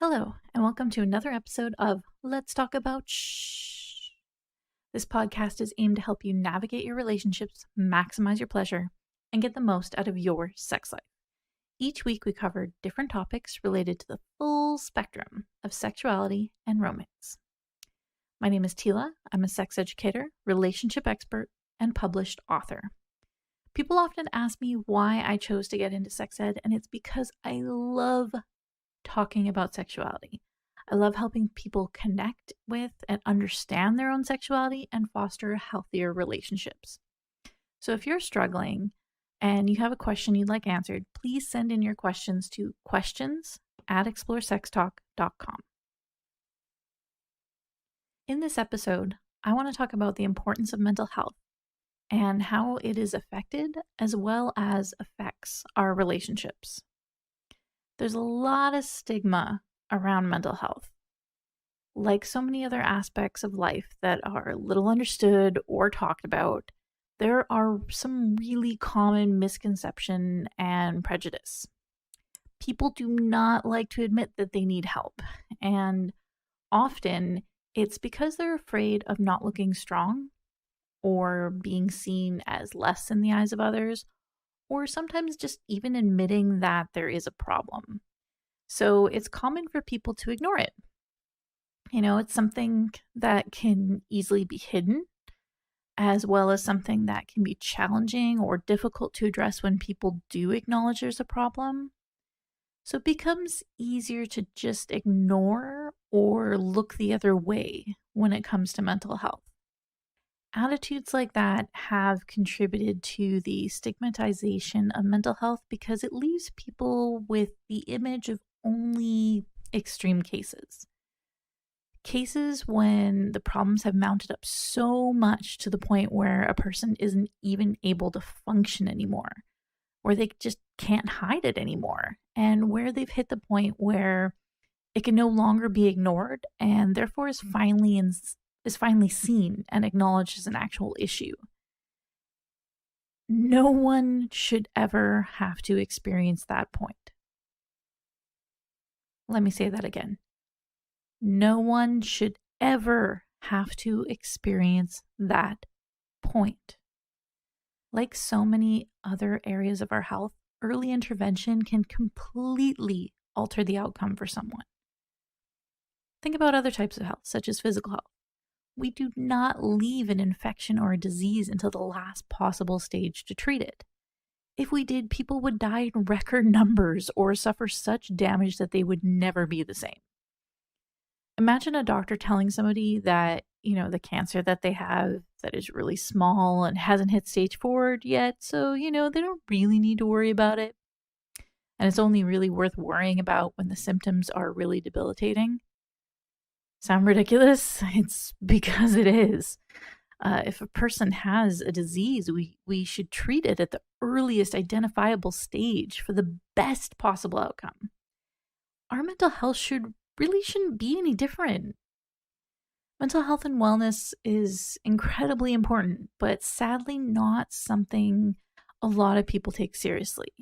Hello, and welcome to another episode of Let's Talk About Shh. This podcast is aimed to help you navigate your relationships, maximize your pleasure, and get the most out of your sex life. Each week, we cover different topics related to the full spectrum of sexuality and romance. My name is Tila. I'm a sex educator, relationship expert, and published author. People often ask me why I chose to get into sex ed, and it's because I love talking about sexuality. I love helping people connect with and understand their own sexuality and foster healthier relationships. So if you're struggling and you have a question you'd like answered, please send in your questions to questions@exploresextalk.com. In this episode, I want to talk about the importance of mental health and how it is affected as well as affects our relationships. There's a lot of stigma around mental health. Like so many other aspects of life that are little understood or talked about, there are some really common misconception and prejudice. People do not like to admit that they need help, and often it's because they're afraid of not looking strong or being seen as less in the eyes of others, or sometimes just even admitting that there is a problem. So it's common for people to ignore it. It's something that can easily be hidden, as well as something that can be challenging or difficult to address when people do acknowledge there's a problem. So it becomes easier to just ignore or look the other way when it comes to mental health. Attitudes like that have contributed to the stigmatization of mental health because it leaves people with the image of only extreme cases. Cases when the problems have mounted up so much to the point where a person isn't even able to function anymore, where they just can't hide it anymore, and where they've hit the point where it can no longer be ignored and therefore is finally seen and acknowledged as an actual issue. No one should ever have to experience that point. Let me say that again. No one should ever have to experience that point. Like so many other areas of our health, early intervention can completely alter the outcome for someone. Think about other types of health, such as physical health. We do not leave an infection or a disease until the last possible stage to treat it. If we did, people would die in record numbers or suffer such damage that they would never be the same. Imagine a doctor telling somebody that, the cancer that they have that is really small and hasn't hit stage 4 yet, so, they don't really need to worry about it. And it's only really worth worrying about when the symptoms are really debilitating. Sound ridiculous? It's because it is. If a person has a disease, we should treat it at the earliest identifiable stage for the best possible outcome. Our mental health shouldn't be any different. Mental health and wellness is incredibly important, but sadly not something a lot of people take seriously.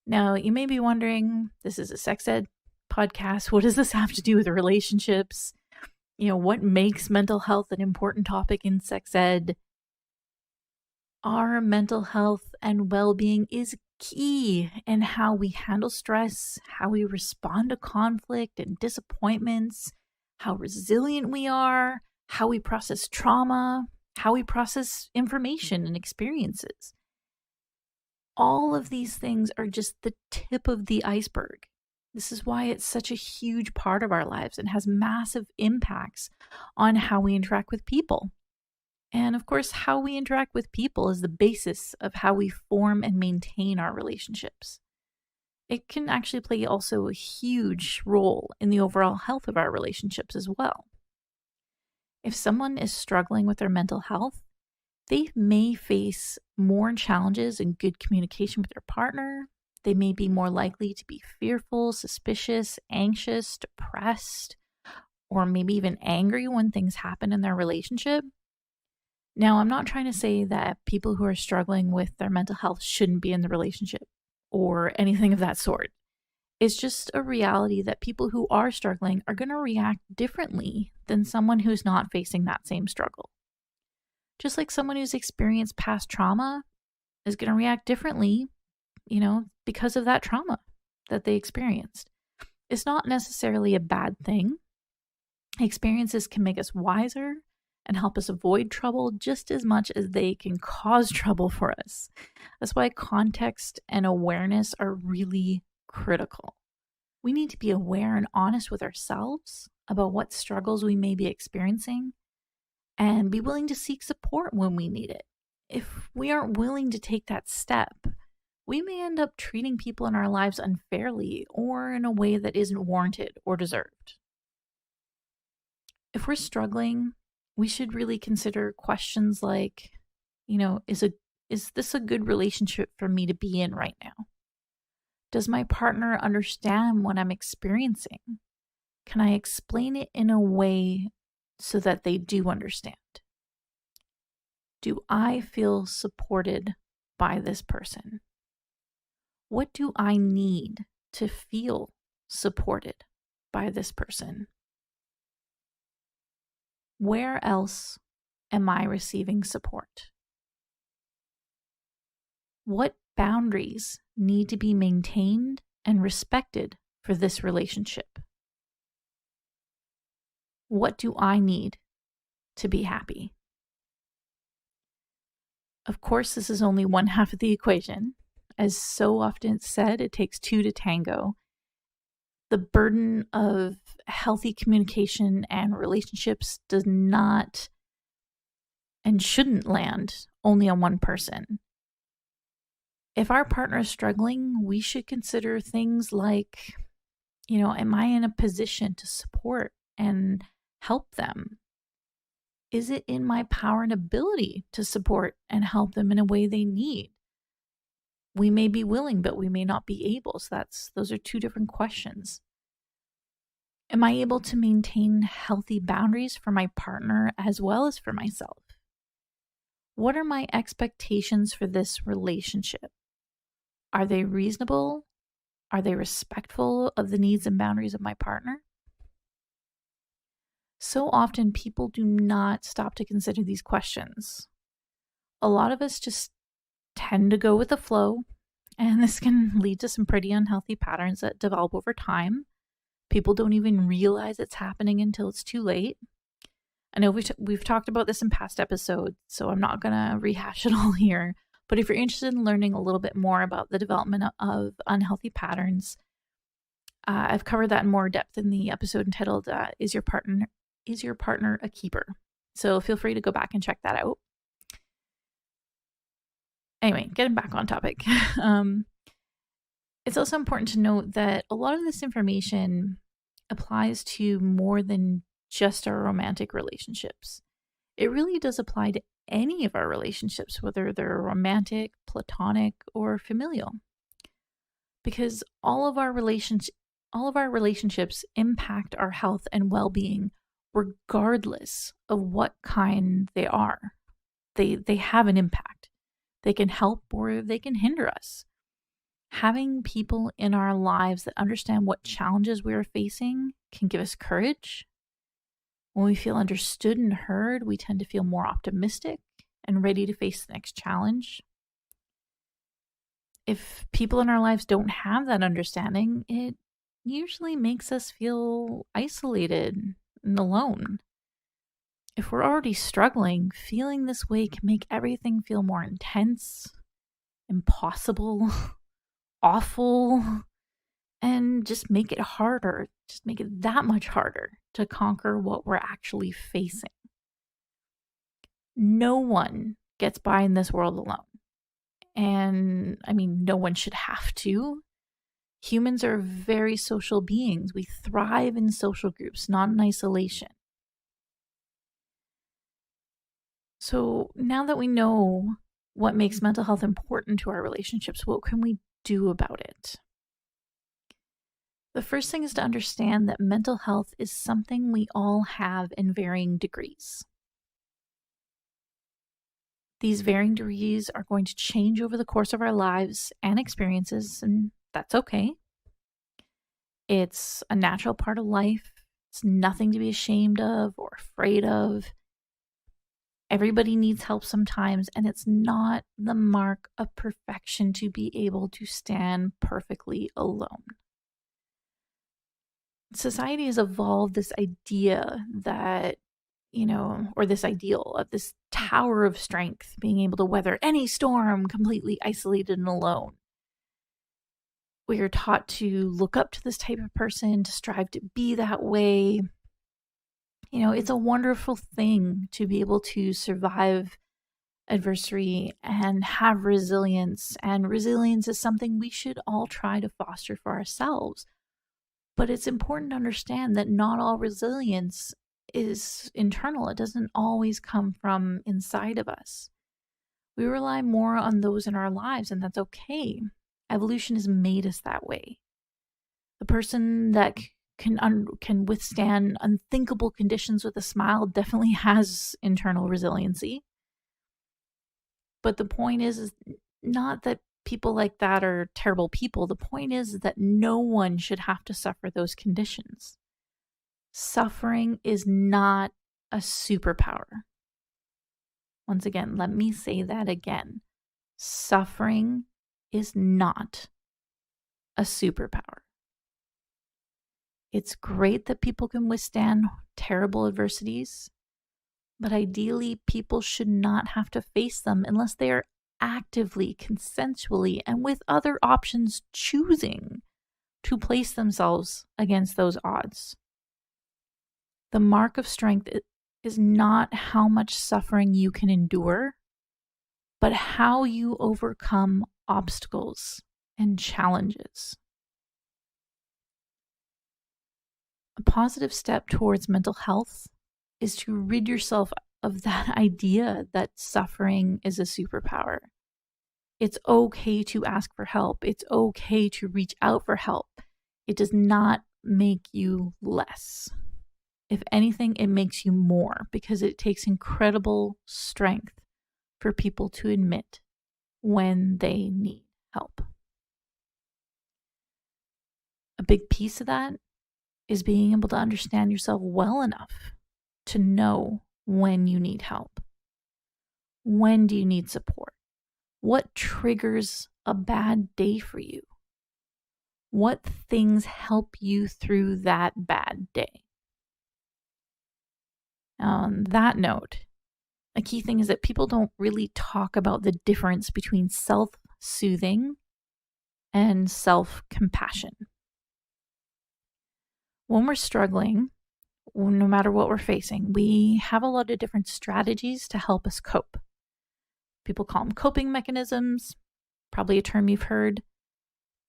Now, you may be wondering, this is a sex ed podcast. What does this have to do with relationships? What makes mental health an important topic in sex ed? Our mental health and well-being is key in how we handle stress, how we respond to conflict and disappointments, how resilient we are, how we process trauma, how we process information and experiences. All of these things are just the tip of the iceberg. This is why it's such a huge part of our lives and has massive impacts on how we interact with people. And of course, how we interact with people is the basis of how we form and maintain our relationships. It can actually play also a huge role in the overall health of our relationships as well. If someone is struggling with their mental health, they may face more challenges in good communication with their partner. They may be more likely to be fearful, suspicious, anxious, depressed, or maybe even angry when things happen in their relationship. Now, I'm not trying to say that people who are struggling with their mental health shouldn't be in the relationship or anything of that sort. It's just a reality that people who are struggling are going to react differently than someone who's not facing that same struggle. Just like someone who's experienced past trauma is going to react differently, because of that trauma that they experienced. It's not necessarily a bad thing. Experiences can make us wiser and help us avoid trouble just as much as they can cause trouble for us. That's why context and awareness are really critical. We need to be aware and honest with ourselves about what struggles we may be experiencing and be willing to seek support when we need it. If we aren't willing to take that step, we may end up treating people in our lives unfairly or in a way that isn't warranted or deserved. If we're struggling, we should really consider questions like, is this a good relationship for me to be in right now? Does my partner understand what I'm experiencing? Can I explain it in a way so that they do understand? Do I feel supported by this person? What do I need to feel supported by this person? Where else am I receiving support? What boundaries need to be maintained and respected for this relationship? What do I need to be happy? Of course, this is only one half of the equation. As so often said, it takes two to tango. The burden of healthy communication and relationships does not and shouldn't land only on one person. If our partner is struggling, we should consider things like, am I in a position to support and help them? Is it in my power and ability to support and help them in a way they need? We may be willing, but we may not be able. So those are two different questions. Am I able to maintain healthy boundaries for my partner as well as for myself? What are my expectations for this relationship? Are they reasonable? Are they respectful of the needs and boundaries of my partner? So often people do not stop to consider these questions. A lot of us just tend to go with the flow, and this can lead to some pretty unhealthy patterns that develop over time. People don't even realize it's happening until it's too late. I know we've talked about this in past episodes, so I'm not going to rehash it all here. But if you're interested in learning a little bit more about the development of unhealthy patterns, I've covered that in more depth in the episode entitled Is Your Partner a Keeper? So feel free to go back and check that out. Anyway, getting back on topic. It's also important to note that a lot of this information applies to more than just our romantic relationships. It really does apply to any of our relationships, whether they're romantic, platonic, or familial. Because all of our relationships impact our health and well-being regardless of what kind they are. They have an impact. They can help or they can hinder us. Having people in our lives that understand what challenges we are facing can give us courage. When we feel understood and heard, we tend to feel more optimistic and ready to face the next challenge. If people in our lives don't have that understanding, it usually makes us feel isolated and alone. If we're already struggling, feeling this way can make everything feel more intense, impossible, awful, and just make it harder, just make it that much harder to conquer what we're actually facing. No one gets by in this world alone. And no one should have to. Humans are very social beings. We thrive in social groups, not in isolation. So now that we know what makes mental health important to our relationships, what can we do about it? The first thing is to understand that mental health is something we all have in varying degrees. These varying degrees are going to change over the course of our lives and experiences, and that's okay. It's a natural part of life. It's nothing to be ashamed of or afraid of. Everybody needs help sometimes, and it's not the mark of perfection to be able to stand perfectly alone. Society has evolved this idea that, or this ideal of this tower of strength, being able to weather any storm completely isolated and alone. We are taught to look up to this type of person, to strive to be that way. It's a wonderful thing to be able to survive adversity and have resilience. And resilience is something we should all try to foster for ourselves. But it's important to understand that not all resilience is internal. It doesn't always come from inside of us. We rely more on those in our lives, and that's okay. Evolution has made us that way. The person that can withstand unthinkable conditions with a smile definitely has internal resiliency. But the point is not that people like that are terrible people. The point is that no one should have to suffer those conditions. Suffering is not a superpower. Once again, let me say that again. Suffering is not a superpower. It's great that people can withstand terrible adversities, but ideally, people should not have to face them unless they are actively, consensually, and with other options choosing to place themselves against those odds. The mark of strength is not how much suffering you can endure, but how you overcome obstacles and challenges. A positive step towards mental health is to rid yourself of that idea that suffering is a superpower. It's okay to ask for help. It's okay to reach out for help. It does not make you less. If anything, it makes you more, because it takes incredible strength for people to admit when they need help. A big piece of that is being able to understand yourself well enough to know when you need help. When do you need support? What triggers a bad day for you? What things help you through that bad day? On that note, a key thing is that people don't really talk about the difference between self-soothing and self-compassion. When we're struggling, no matter what we're facing, we have a lot of different strategies to help us cope. People call them coping mechanisms, probably a term you've heard.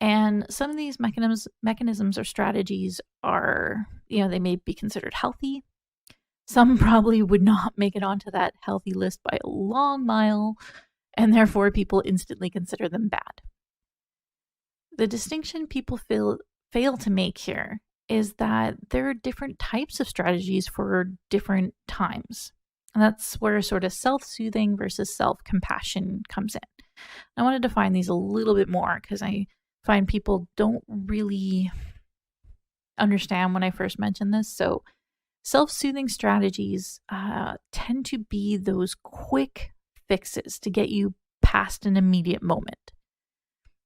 And some of these mechanisms or strategies are, they may be considered healthy. Some probably would not make it onto that healthy list by a long mile, and therefore people instantly consider them bad. The distinction people fail to make here is that there are different types of strategies for different times. And that's where sort of self-soothing versus self-compassion comes in. I want to define these a little bit more because I find people don't really understand when I first mention this. So self-soothing strategies tend to be those quick fixes to get you past an immediate moment.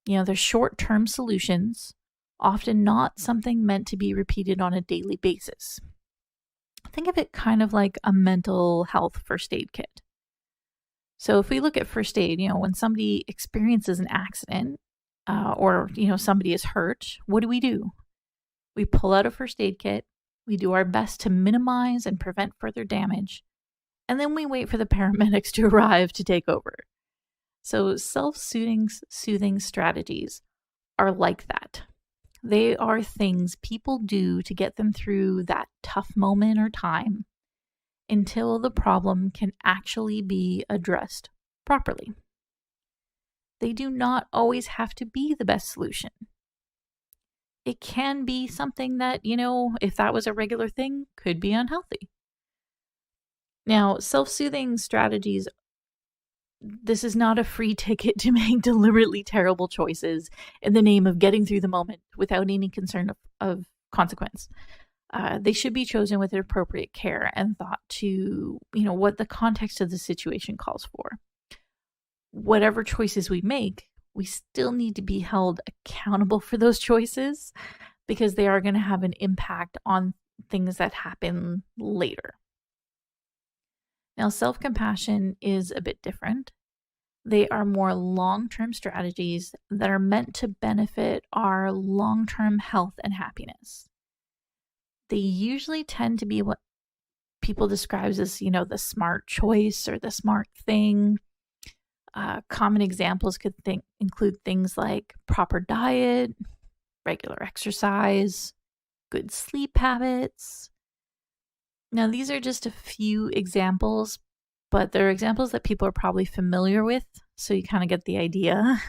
They're short-term solutions, often not something meant to be repeated on a daily basis. Think of it kind of like a mental health first aid kit. So if we look at first aid, when somebody experiences an accident or somebody is hurt, what do? We pull out a first aid kit, we do our best to minimize and prevent further damage, and then we wait for the paramedics to arrive to take over. So self-soothing strategies are like that. They are things people do to get them through that tough moment or time until the problem can actually be addressed properly. They do not always have to be the best solution. It can be something that, if that was a regular thing, could be unhealthy. Now, self-soothing strategies this is not a free ticket to make deliberately terrible choices in the name of getting through the moment without any concern of consequence. They should be chosen with appropriate care and thought to, what the context of the situation calls for. Whatever choices we make, we still need to be held accountable for those choices because they are going to have an impact on things that happen later. Now, self-compassion is a bit different. They are more long-term strategies that are meant to benefit our long-term health and happiness. They usually tend to be what people describe as, the smart choice or the smart thing. Common examples could include things like proper diet, regular exercise, good sleep habits. Now, these are just a few examples, but they're examples that people are probably familiar with, so you kind of get the idea.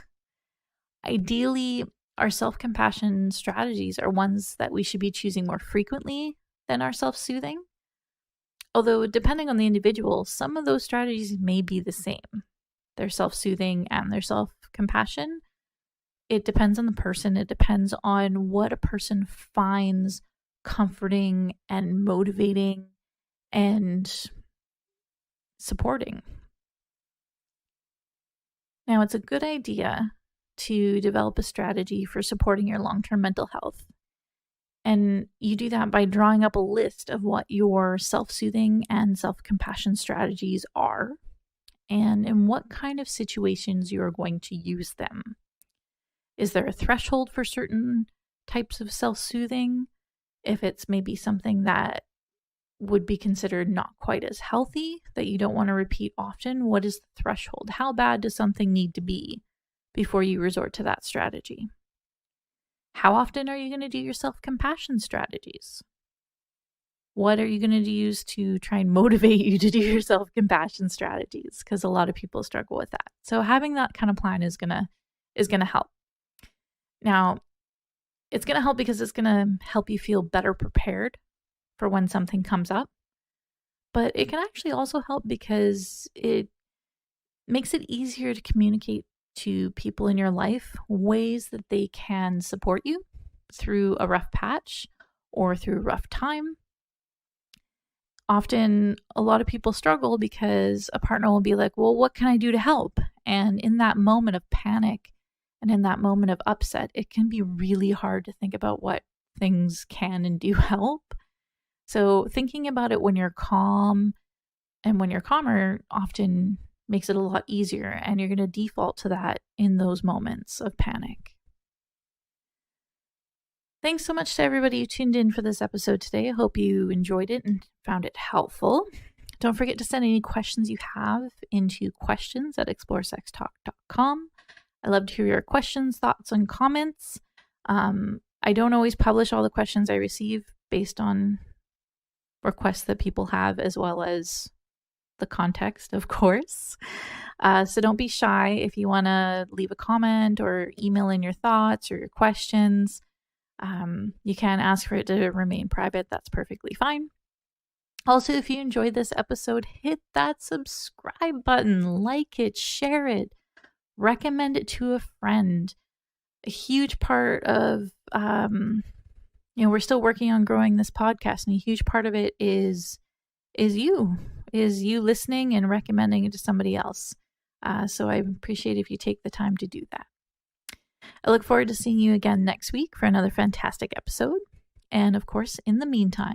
Ideally, our self-compassion strategies are ones that we should be choosing more frequently than our self-soothing. Although, depending on the individual, some of those strategies may be the same. Their self-soothing and their self-compassion. It depends on the person. It depends on what a person finds comforting and motivating and supporting. Now, it's a good idea to develop a strategy for supporting your long-term mental health. And you do that by drawing up a list of what your self-soothing and self-compassion strategies are and in what kind of situations you're going to use them. Is there a threshold for certain types of self-soothing? If it's maybe something that would be considered not quite as healthy, that you don't want to repeat often, what is the threshold? How bad does something need to be before you resort to that strategy? How often are you going to do your self-compassion strategies? What are you going to use to try and motivate you to do your self-compassion strategies? Because a lot of people struggle with that. So having that kind of plan is gonna help. Now, it's going to help because it's going to help you feel better prepared for when something comes up. But it can actually also help because it makes it easier to communicate to people in your life ways that they can support you through a rough patch or through a rough time. Often, a lot of people struggle because a partner will be like, well, what can I do to help? And in that moment of panic and in that moment of upset, it can be really hard to think about what things can and do help. So thinking about it when you're calm and when you're calmer often makes it a lot easier, and you're going to default to that in those moments of panic. Thanks so much to everybody who tuned in for this episode today. I hope you enjoyed it and found it helpful. Don't forget to send any questions you have into questions@exploresextalk.com. I love to hear your questions, thoughts, and comments. I don't always publish all the questions I receive based on requests that people have, as well as the context, of course. So don't be shy if you want to leave a comment or email in your thoughts or your questions. You can ask for it to remain private. That's perfectly fine. Also, if you enjoyed this episode, hit that subscribe button, like it, share it, recommend it to a friend. A huge part of, we're still working on growing this podcast, and a huge part of it is you listening and recommending it to somebody else. So I appreciate if you take the time to do that. I look forward to seeing you again next week for another fantastic episode. And of course, in the meantime,